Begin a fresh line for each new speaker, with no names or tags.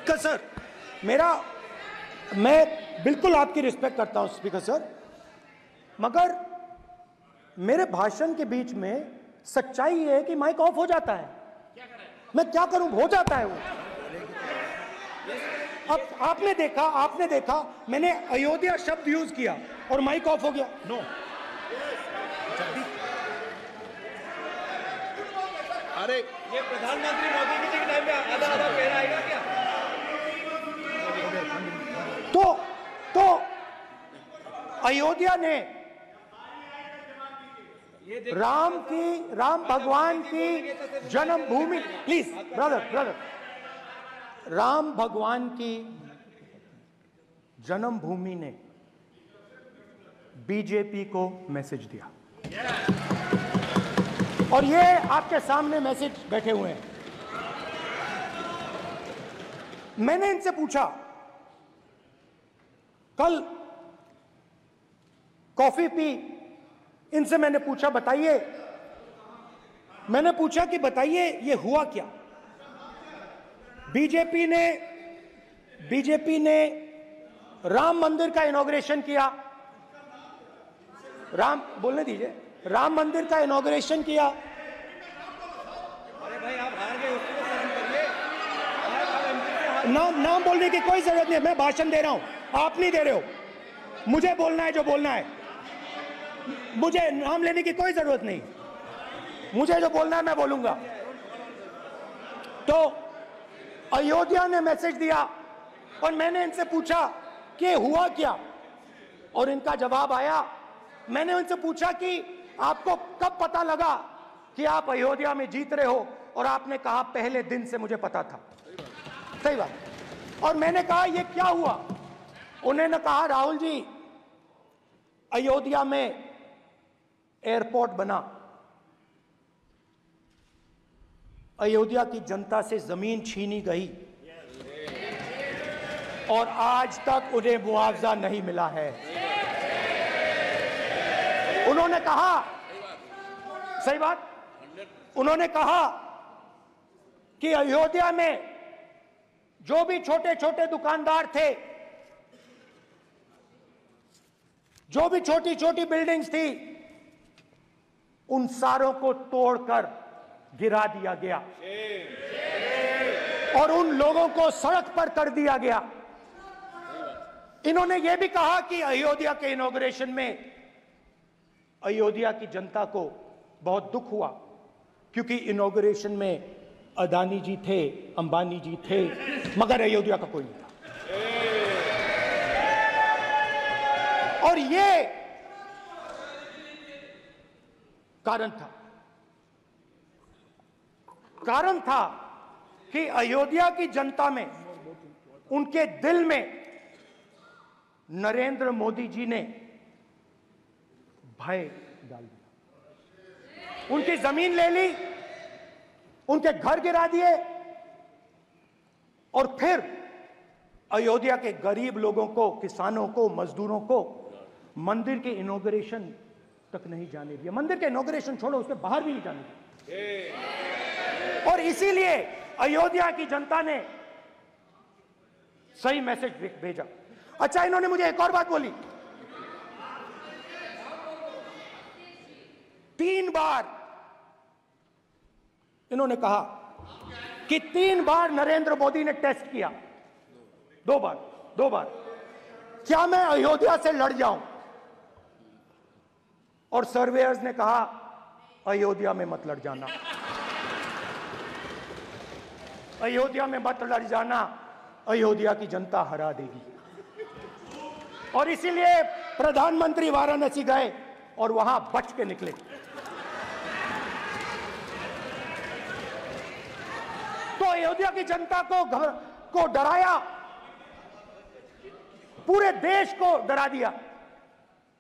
Speaker sir, मैं बिल्कुल आपकी रिस्पेक्ट करता हूं स्पीकर सर, मगर मेरे भाषण के बीच में सच्चाई है कि माइक ऑफ हो जाता है। मैं क्या करूं, हो जाता है वो। अब आपने देखा मैंने अयोध्या शब्द यूज किया और माइक ऑफ हो गया। नो,
अरे
ये प्रधानमंत्री मोदी जी के टाइम में आधा पैर आएगा क्या?
तो अयोध्या ने राम भगवान की जन्मभूमि, प्लीज ब्रदर, राम भगवान की जन्मभूमि ने बीजेपी को मैसेज दिया और ये आपके सामने मैसेज बैठे हुए हैं। मैंने इनसे पूछा, कल कॉफी पी, इनसे मैंने पूछा कि बताइए ये हुआ क्या। बीजेपी ने राम मंदिर का इनॉग्रेशन किया, बोलने दीजिए, राम मंदिर का इनॉग्रेशन किया।
अरे भाई आप हार गए, उसको सहन करिए।
नाम बोलने की कोई जरूरत नहीं है, मैं भाषण दे रहा हूं, आप नहीं दे रहे हो। मुझे बोलना है जो बोलना है, मुझे नाम लेने की कोई जरूरत नहीं, मुझे जो बोलना है मैं बोलूंगा। तो अयोध्या ने मैसेज दिया और मैंने इनसे पूछा कि हुआ क्या, और इनका जवाब आया। मैंने उनसे पूछा कि आपको कब पता लगा कि आप अयोध्या में जीत रहे हो, और आपने कहा पहले दिन से मुझे पता था। सही बात। और मैंने कहा ये क्या हुआ। उन्होंने कहा राहुल जी, अयोध्या में एयरपोर्ट बना, अयोध्या की जनता से जमीन छीनी गई और आज तक उन्हें मुआवजा नहीं मिला है। उन्होंने कहा, सही बात, उन्होंने कहा कि अयोध्या में जो भी छोटे छोटे दुकानदार थे, जो भी छोटी छोटी बिल्डिंग्स थी, उन सारों को तोड़कर गिरा दिया गया और उन लोगों को सड़क पर कर दिया गया। इन्होंने यह भी कहा कि अयोध्या के इनॉग्रेशन में अयोध्या की जनता को बहुत दुख हुआ, क्योंकि इनॉग्रेशन में अदानी जी थे, अंबानी जी थे, मगर अयोध्या का कोई नहीं था। और ये कारण था कि अयोध्या की जनता में, उनके दिल में नरेंद्र मोदी जी ने भय डाल दिया। उनकी जमीन ले ली, उनके घर गिरा दिए, और फिर अयोध्या के गरीब लोगों को, किसानों को, मजदूरों को मंदिर के इनॉग्रेशन तक नहीं जाने दिया। मंदिर के इनॉग्रेशन छोड़ो, उसके बाहर भी नहीं जाने दिया। और इसीलिए अयोध्या की जनता ने सही मैसेज भेजा। अच्छा, इन्होंने मुझे एक और बात बोली, 3 बार इन्होंने कहा कि 3 बार नरेंद्र मोदी ने टेस्ट किया। 2 बार क्या मैं अयोध्या से लड़ जाऊं, और सर्वेयर्स ने कहा अयोध्या में मत लड़ जाना, अयोध्या में मत लड़ जाना, अयोध्या की जनता हरा देगी। और इसीलिए प्रधानमंत्री वाराणसी गए और वहां बच के निकले। तो अयोध्या की जनता को डराया, पूरे देश को डरा दिया।